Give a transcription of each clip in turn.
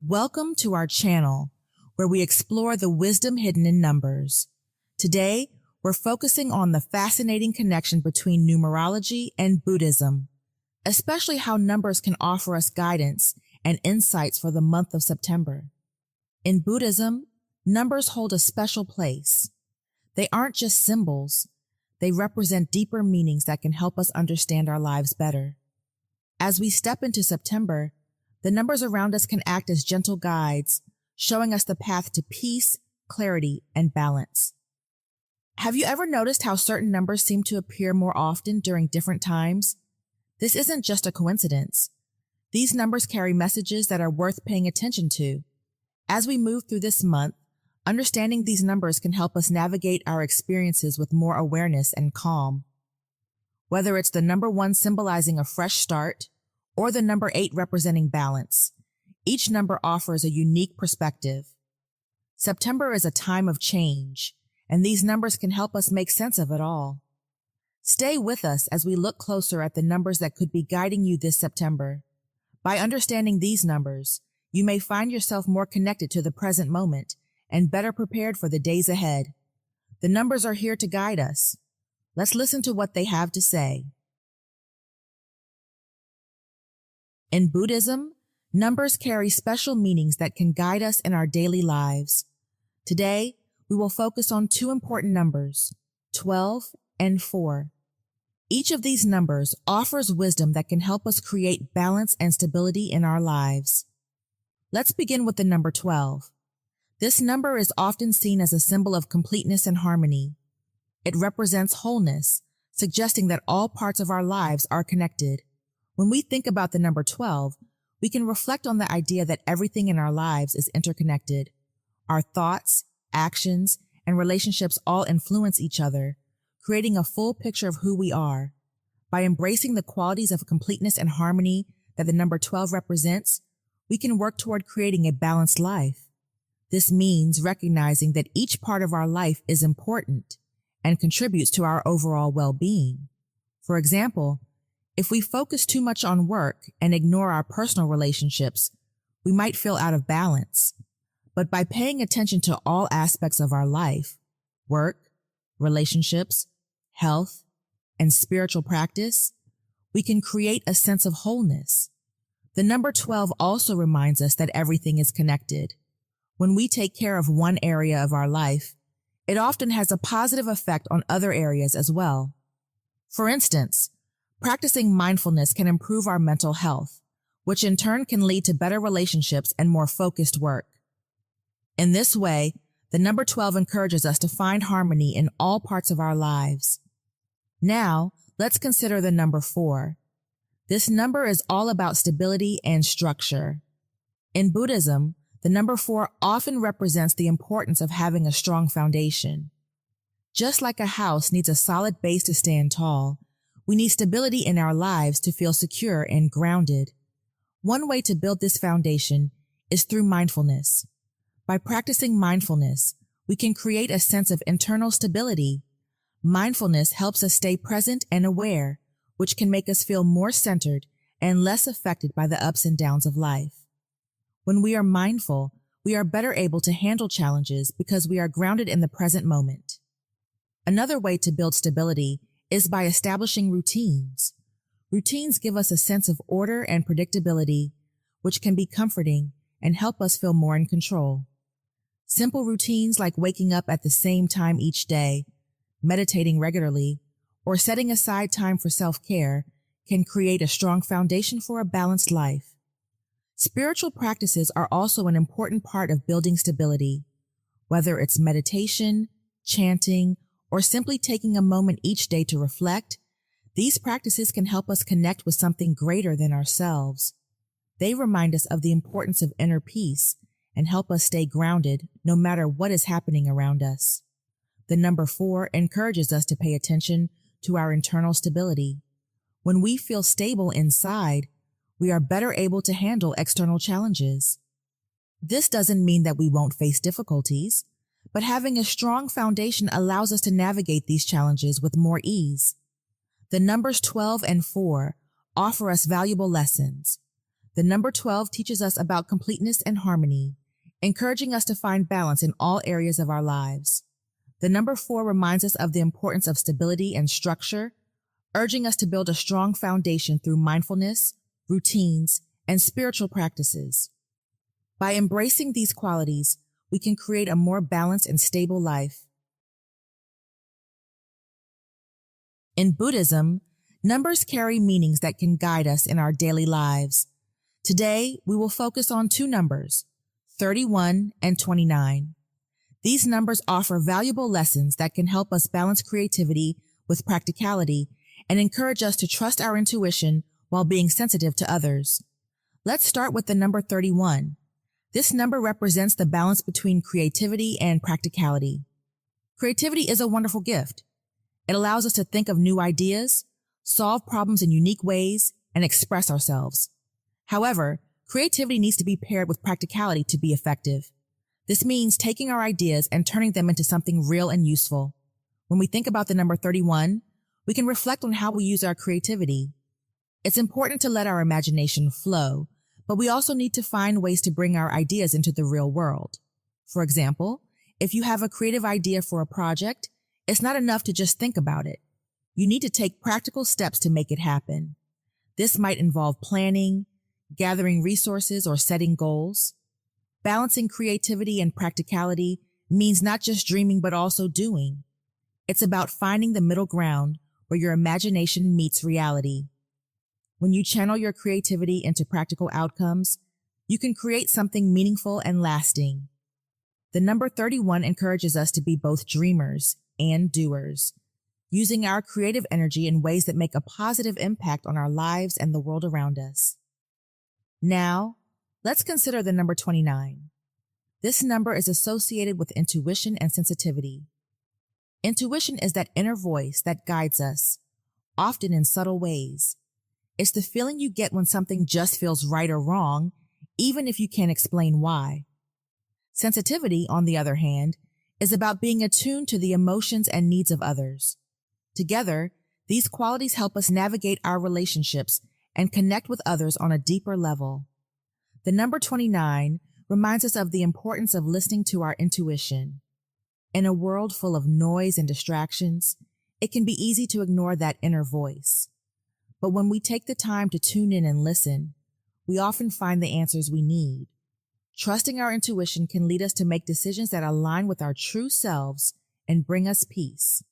Welcome to our channel, where we explore the wisdom hidden in numbers. Today, we're focusing on the fascinating connection between numerology and Buddhism, especially how numbers can offer us guidance and insights for the month of September. In Buddhism, numbers hold a special place. They aren't just symbols, they represent deeper meanings that can help us understand our lives better. As we step into September, the numbers around us can act as gentle guides, showing us the path to peace, clarity, and balance. Have you ever noticed how certain numbers seem to appear more often during different times? This isn't just a coincidence. These numbers carry messages that are worth paying attention to. As we move through this month, understanding these numbers can help us navigate our experiences with more awareness and calm. Whether it's the number 1 symbolizing a fresh start, or the number 8 representing balance, each number offers a unique perspective. September is a time of change, and these numbers can help us make sense of it all. Stay with us as we look closer at the numbers that could be guiding you this September. By understanding these numbers, you may find yourself more connected to the present moment and better prepared for the days ahead. The numbers are here to guide us. Let's listen to what they have to say. In Buddhism, numbers carry special meanings that can guide us in our daily lives. Today, we will focus on 2 important numbers, 12 and 4. Each of these numbers offers wisdom that can help us create balance and stability in our lives. Let's begin with the number 12. This number is often seen as a symbol of completeness and harmony. It represents wholeness, suggesting that all parts of our lives are connected. When we think about the number 12, we can reflect on the idea that everything in our lives is interconnected. Our thoughts, actions, and relationships all influence each other, creating a full picture of who we are. By embracing the qualities of completeness and harmony that the number 12 represents, we can work toward creating a balanced life. This means recognizing that each part of our life is important and contributes to our overall well-being. For example, if we focus too much on work and ignore our personal relationships, we might feel out of balance. But by paying attention to all aspects of our life, work, relationships, health, and spiritual practice, we can create a sense of wholeness. The number 12 also reminds us that everything is connected. When we take care of one area of our life, it often has a positive effect on other areas as well. For instance, practicing mindfulness can improve our mental health, which in turn can lead to better relationships and more focused work. In this way, the number 12 encourages us to find harmony in all parts of our lives. Now, let's consider the number 4. This number is all about stability and structure. In Buddhism, the number 4 often represents the importance of having a strong foundation. Just like a house needs a solid base to stand tall, we need stability in our lives to feel secure and grounded. One way to build this foundation is through mindfulness. By practicing mindfulness, we can create a sense of internal stability. Mindfulness helps us stay present and aware, which can make us feel more centered and less affected by the ups and downs of life. When we are mindful, we are better able to handle challenges because we are grounded in the present moment. Another way to build stability is by establishing routines. Routines give us a sense of order and predictability, which can be comforting and help us feel more in control. Simple routines like waking up at the same time each day, meditating regularly, or setting aside time for self-care can create a strong foundation for a balanced life. Spiritual practices are also an important part of building stability. Whether it's meditation, chanting, or simply taking a moment each day to reflect, these practices can help us connect with something greater than ourselves. They remind us of the importance of inner peace and help us stay grounded no matter what is happening around us. The number 4 encourages us to pay attention to our internal stability. When we feel stable inside, we are better able to handle external challenges. This doesn't mean that we won't face difficulties, but having a strong foundation allows us to navigate these challenges with more ease. The numbers 12 and 4 offer us valuable lessons. The number 12 teaches us about completeness and harmony, encouraging us to find balance in all areas of our lives. The number 4 reminds us of the importance of stability and structure, urging us to build a strong foundation through mindfulness, routines, and spiritual practices. By embracing these qualities, we can create a more balanced and stable life. In Buddhism, numbers carry meanings that can guide us in our daily lives. Today, we will focus on 2 numbers, 31 and 29. These numbers offer valuable lessons that can help us balance creativity with practicality and encourage us to trust our intuition while being sensitive to others. Let's start with the number 31. This number represents the balance between creativity and practicality. Creativity is a wonderful gift. It allows us to think of new ideas, solve problems in unique ways, and express ourselves. However, creativity needs to be paired with practicality to be effective. This means taking our ideas and turning them into something real and useful. When we think about the number 31, we can reflect on how we use our creativity. It's important to let our imagination flow, but we also need to find ways to bring our ideas into the real world. For example, if you have a creative idea for a project, it's not enough to just think about it. You need to take practical steps to make it happen. This might involve planning, gathering resources, or setting goals. Balancing creativity and practicality means not just dreaming but also doing. It's about finding the middle ground where your imagination meets reality. When you channel your creativity into practical outcomes, you can create something meaningful and lasting. The number 31 encourages us to be both dreamers and doers, using our creative energy in ways that make a positive impact on our lives and the world around us. Now, let's consider the number 29. This number is associated with intuition and sensitivity. Intuition is that inner voice that guides us, often in subtle ways. It's the feeling you get when something just feels right or wrong, even if you can't explain why. Sensitivity, on the other hand, is about being attuned to the emotions and needs of others. Together, these qualities help us navigate our relationships and connect with others on a deeper level. The number 29 reminds us of the importance of listening to our intuition. In a world full of noise and distractions, it can be easy to ignore that inner voice. But when we take the time to tune in and listen, we often find the answers we need. Trusting our intuition can lead us to make decisions that align with our true selves and bring us peace.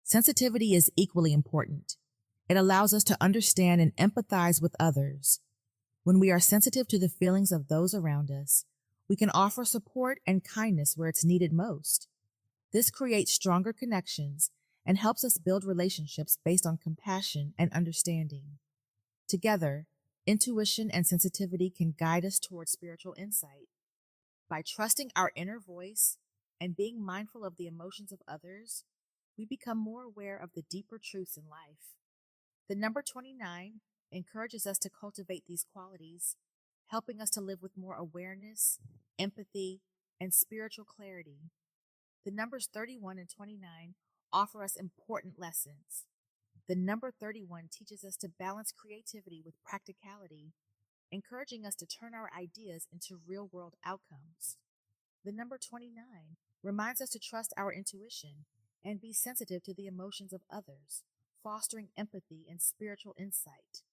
Sensitivity is equally important. It allows us to understand and empathize with others. When we are sensitive to the feelings of those around us, we can offer support and kindness where it's needed most. This creates stronger connections and helps us build relationships based on compassion and understanding. Together, intuition and sensitivity can guide us towards spiritual insight. By trusting our inner voice and being mindful of the emotions of others, we become more aware of the deeper truths in life. The number 29 encourages us to cultivate these qualities, helping us to live with more awareness, empathy, and spiritual clarity. The numbers 31 and 29 offer us important lessons. The number 31 teaches us to balance creativity with practicality, encouraging us to turn our ideas into real-world outcomes. The number 29 reminds us to trust our intuition and be sensitive to the emotions of others, fostering empathy and spiritual insight.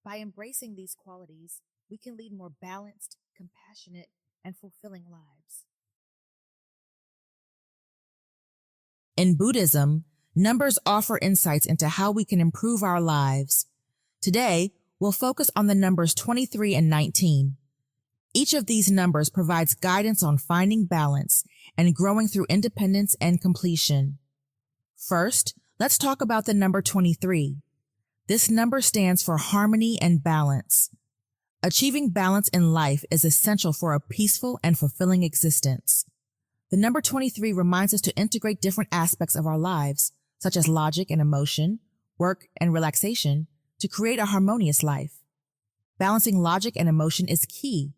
By embracing these qualities, we can lead more balanced, compassionate, and fulfilling lives. In Buddhism, numbers offer insights into how we can improve our lives. Today, we'll focus on the numbers 23 and 19. Each of these numbers provides guidance on finding balance and growing through independence and completion. First, let's talk about the number 23. This number stands for harmony and balance. Achieving balance in life is essential for a peaceful and fulfilling existence. The number 23 reminds us to integrate different aspects of our lives, such as logic and emotion, work and relaxation, to create a harmonious life. Balancing logic and emotion is key.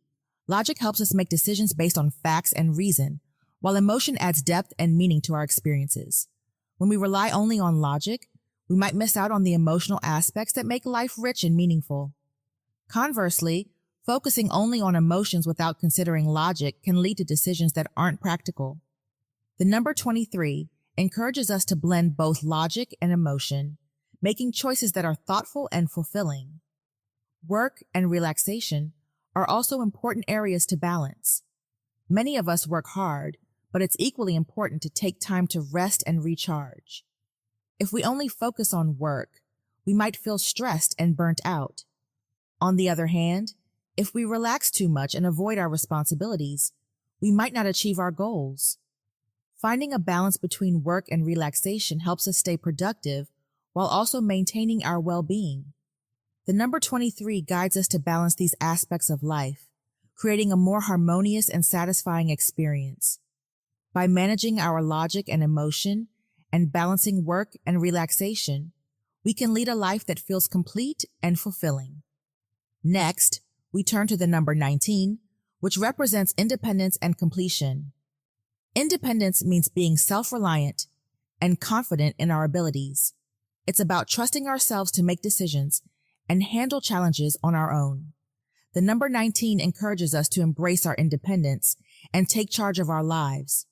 Logic helps us make decisions based on facts and reason, while emotion adds depth and meaning to our experiences. When we rely only on logic, we might miss out on the emotional aspects that make life rich and meaningful. Conversely, Focusing only on emotions without considering logic can lead to decisions that aren't practical. The number 23 encourages us to blend both logic and emotion, making choices that are thoughtful and fulfilling. Work and relaxation are also important areas to balance. Many of us work hard, but it's equally important to take time to rest and recharge. If we only focus on work, we might feel stressed and burnt out. On the other hand, if we relax too much and avoid our responsibilities, we might not achieve our goals. Finding a balance between work and relaxation helps us stay productive while also maintaining our well-being. The number 23 guides us to balance these aspects of life, creating a more harmonious and satisfying experience. By managing our logic and emotion and balancing work and relaxation, we can lead a life that feels complete and fulfilling. Next, we turn to the number 19, which represents independence and completion. Independence means being self-reliant and confident in our abilities. It's about trusting ourselves to make decisions and handle challenges on our own. The number 19 encourages us to embrace our independence and take charge of our lives.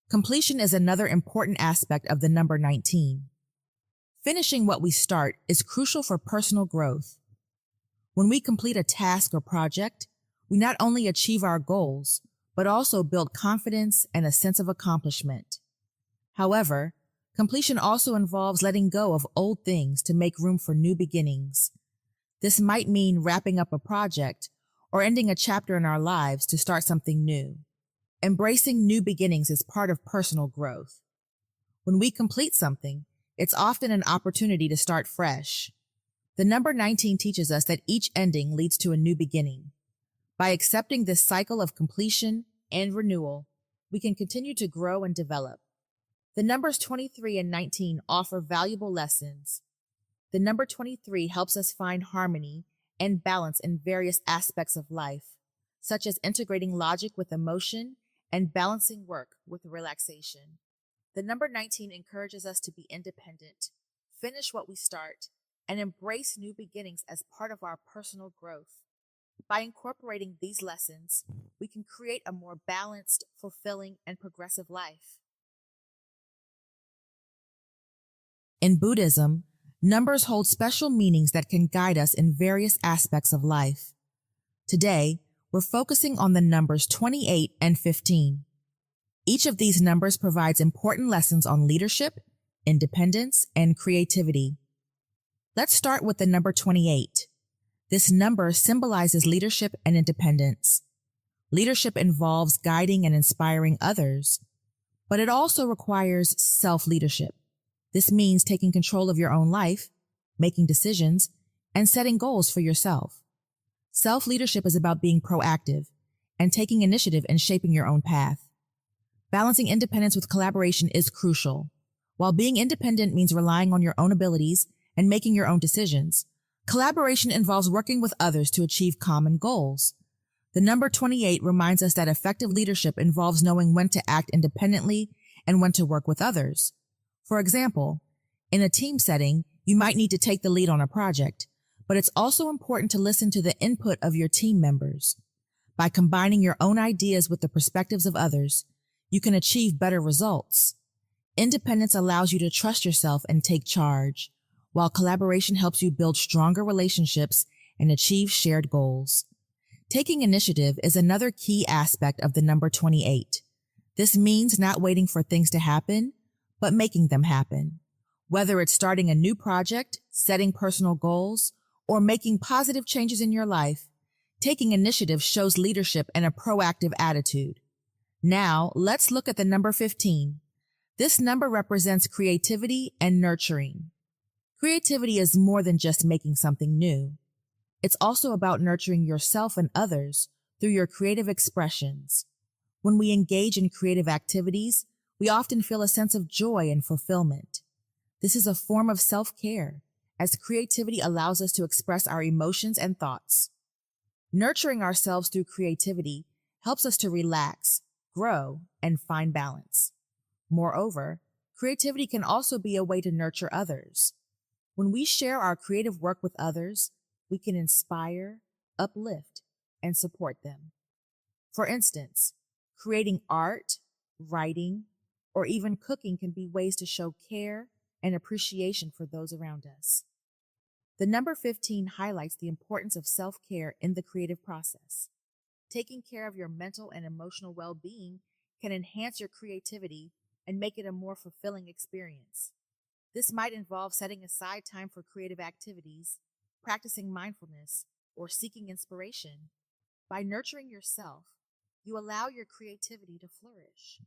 Completion is another important aspect of the number 19. Finishing what we start is crucial for personal growth. When we complete a task or project, we not only achieve our goals, but also build confidence and a sense of accomplishment. However, completion also involves letting go of old things to make room for new beginnings. This might mean wrapping up a project or ending a chapter in our lives to start something new. Embracing new beginnings is part of personal growth. When we complete something, it's often an opportunity to start fresh. The number 19 teaches us that each ending leads to a new beginning. By accepting this cycle of completion and renewal, we can continue to grow and develop. The numbers 23 and 19 offer valuable lessons. The number 23 helps us find harmony and balance in various aspects of life, such as integrating logic with emotion and balancing work with relaxation. The number 19 encourages us to be independent, finish what we start, and embrace new beginnings as part of our personal growth. By incorporating these lessons, we can create a more balanced, fulfilling, and progressive life. In Buddhism, numbers hold special meanings that can guide us in various aspects of life. Today, we're focusing on the numbers 28 and 15. Each of these numbers provides important lessons on leadership, independence, and creativity. Let's start with the number 28. This number symbolizes leadership and independence. Leadership involves guiding and inspiring others, but it also requires self-leadership. This means taking control of your own life, making decisions, and setting goals for yourself. Self-leadership is about being proactive and taking initiative in shaping your own path. Balancing independence with collaboration is crucial. While being independent means relying on your own abilities and making your own decisions, collaboration involves working with others to achieve common goals. The number 28 reminds us that effective leadership involves knowing when to act independently and when to work with others. For example, in a team setting, you might need to take the lead on a project, but it's also important to listen to the input of your team members. By combining your own ideas with the perspectives of others, you can achieve better results. Independence allows you to trust yourself and take charge, while collaboration helps you build stronger relationships and achieve shared goals. Taking initiative is another key aspect of the number 28. This means not waiting for things to happen, but making them happen. Whether it's starting a new project, setting personal goals, or making positive changes in your life, taking initiative shows leadership and a proactive attitude. Now, let's look at the number 15. This number represents creativity and nurturing. Creativity is more than just making something new. It's also about nurturing yourself and others through your creative expressions. When we engage in creative activities, we often feel a sense of joy and fulfillment. This is a form of self-care, as creativity allows us to express our emotions and thoughts. Nurturing ourselves through creativity helps us to relax, grow, and find balance. Moreover, creativity can also be a way to nurture others. When we share our creative work with others, we can inspire, uplift, and support them. For instance, creating art, writing, or even cooking can be ways to show care and appreciation for those around us. The number 15 highlights the importance of self-care in the creative process. Taking care of your mental and emotional well-being can enhance your creativity and make it a more fulfilling experience. This might involve setting aside time for creative activities, practicing mindfulness, or seeking inspiration. By nurturing yourself, you allow your creativity to flourish.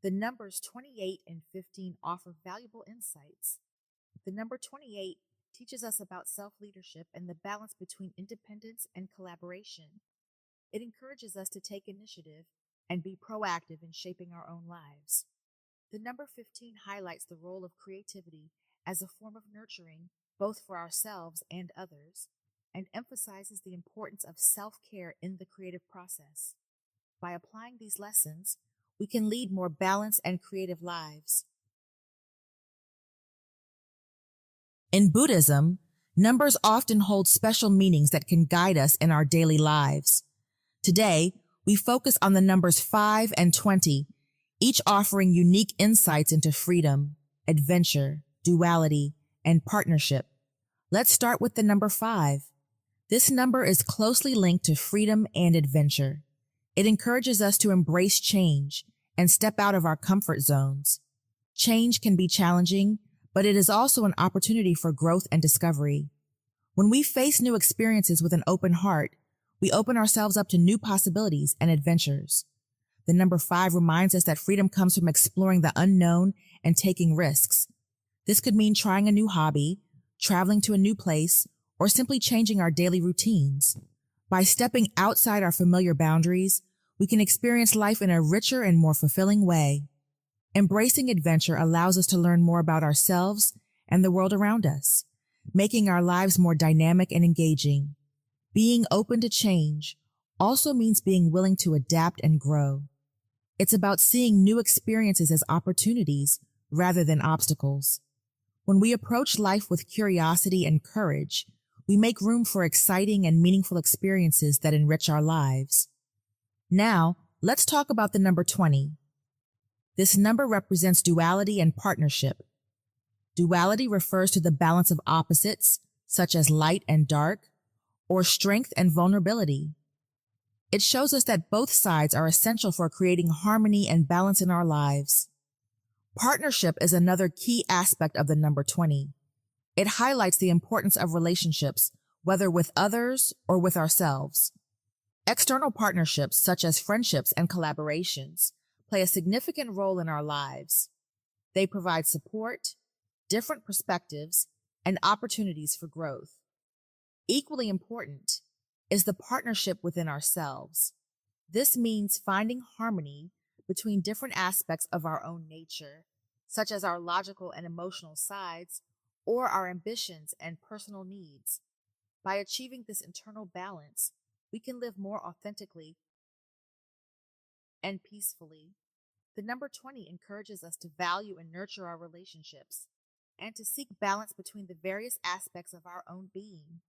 The numbers 28 and 15 offer valuable insights. The number 28 teaches us about self-leadership and the balance between independence and collaboration. It encourages us to take initiative and be proactive in shaping our own lives. The number 15 highlights the role of creativity as a form of nurturing, both for ourselves and others, and emphasizes the importance of self-care in the creative process. By applying these lessons, we can lead more balanced and creative lives. In Buddhism, numbers often hold special meanings that can guide us in our daily lives. Today, we focus on the numbers 5 and 20, each offering unique insights into freedom, adventure, duality, and partnership. Let's start with the number 5. This number is closely linked to freedom and adventure. It encourages us to embrace change and step out of our comfort zones. Change can be challenging, but it is also an opportunity for growth and discovery. When we face new experiences with an open heart, we open ourselves up to new possibilities and adventures. The number 5 reminds us that freedom comes from exploring the unknown and taking risks. This could mean trying a new hobby, traveling to a new place, or simply changing our daily routines. By stepping outside our familiar boundaries, we can experience life in a richer and more fulfilling way. Embracing adventure allows us to learn more about ourselves and the world around us, making our lives more dynamic and engaging. Being open to change also means being willing to adapt and grow. It's about seeing new experiences as opportunities rather than obstacles. When we approach life with curiosity and courage, we make room for exciting and meaningful experiences that enrich our lives. Now, let's talk about the number 20. This number represents duality and partnership. Duality refers to the balance of opposites, such as light and dark, or strength and vulnerability. It shows us that both sides are essential for creating harmony and balance in our lives. Partnership is another key aspect of the number 20. It highlights the importance of relationships, whether with others or with ourselves. External partnerships, such as friendships and collaborations, play a significant role in our lives. They provide support, different perspectives, and opportunities for growth. Equally important is the partnership within ourselves. This means finding harmony between different aspects of our own nature, such as our logical and emotional sides, or our ambitions and personal needs. By achieving this internal balance, we can live more authentically and peacefully. The number 20 encourages us to value and nurture our relationships and to seek balance between the various aspects of our own being.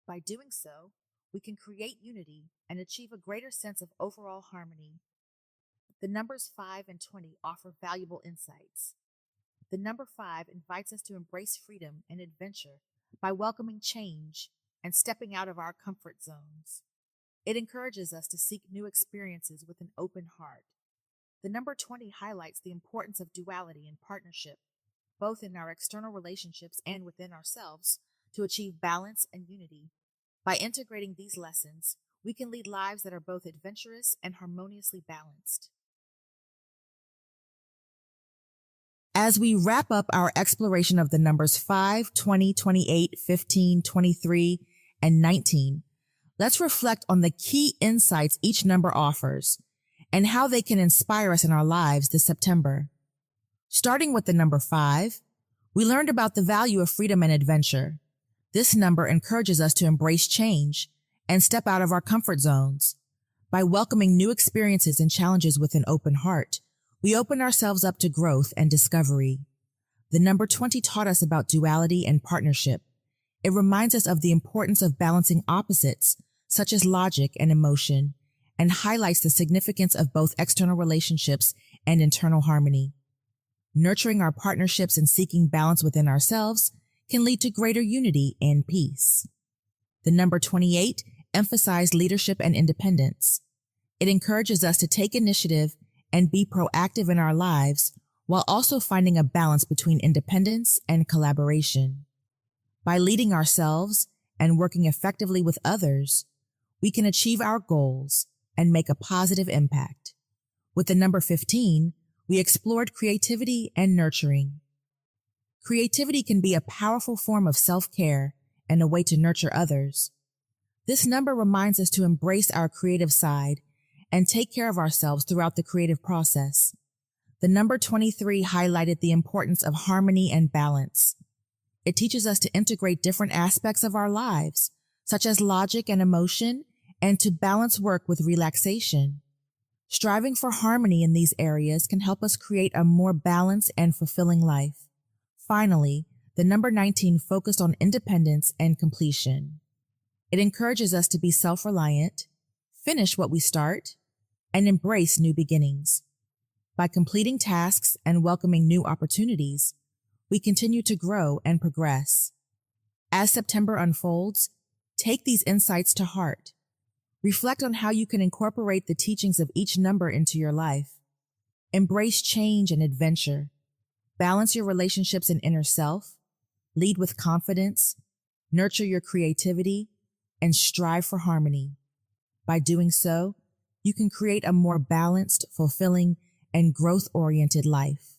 By doing so, we can create unity and achieve a greater sense of overall harmony. The numbers 5 and 20 offer valuable insights. The number 5 invites us to embrace freedom and adventure by welcoming change and stepping out of our comfort zones. It encourages us to seek new experiences with an open heart. The number 20 highlights the importance of duality and partnership, both in our external relationships and within ourselves, to achieve balance and unity. By integrating these lessons, we can lead lives that are both adventurous and harmoniously balanced. As we wrap up our exploration of the numbers 5, 20, 28, 15, 23, and 19, let's reflect on the key insights each number offers and how they can inspire us in our lives this September. Starting with the number 5, we learned about the value of freedom and adventure. This number encourages us to embrace change and step out of our comfort zones. By welcoming new experiences and challenges with an open heart, we open ourselves up to growth and discovery. The number 20 taught us about duality and partnership. It reminds us of the importance of balancing opposites, such as logic and emotion, and highlights the significance of both external relationships and internal harmony. Nurturing our partnerships and seeking balance within ourselves can lead to greater unity and peace. The number 28 emphasizes leadership and independence. It encourages us to take initiative and be proactive in our lives while also finding a balance between independence and collaboration. By leading ourselves and working effectively with others, we can achieve our goals and make a positive impact. With the number 15, we explored creativity and nurturing. Creativity can be a powerful form of self-care and a way to nurture others. This number reminds us to embrace our creative side and take care of ourselves throughout the creative process. The number 23 highlighted the importance of harmony and balance. It teaches us to integrate different aspects of our lives, such as logic and emotion, and to balance work with relaxation. Striving for harmony in these areas can help us create a more balanced and fulfilling life. Finally, the number 19 focused on independence and completion. It encourages us to be self-reliant, finish what we start, and embrace new beginnings. By completing tasks and welcoming new opportunities, we continue to grow and progress. As September unfolds, take these insights to heart. Reflect on how you can incorporate the teachings of each number into your life. Embrace change and adventure. Balance your relationships and inner self. Lead with confidence. Nurture your creativity. And strive for harmony. By doing so, you can create a more balanced, fulfilling, and growth-oriented life.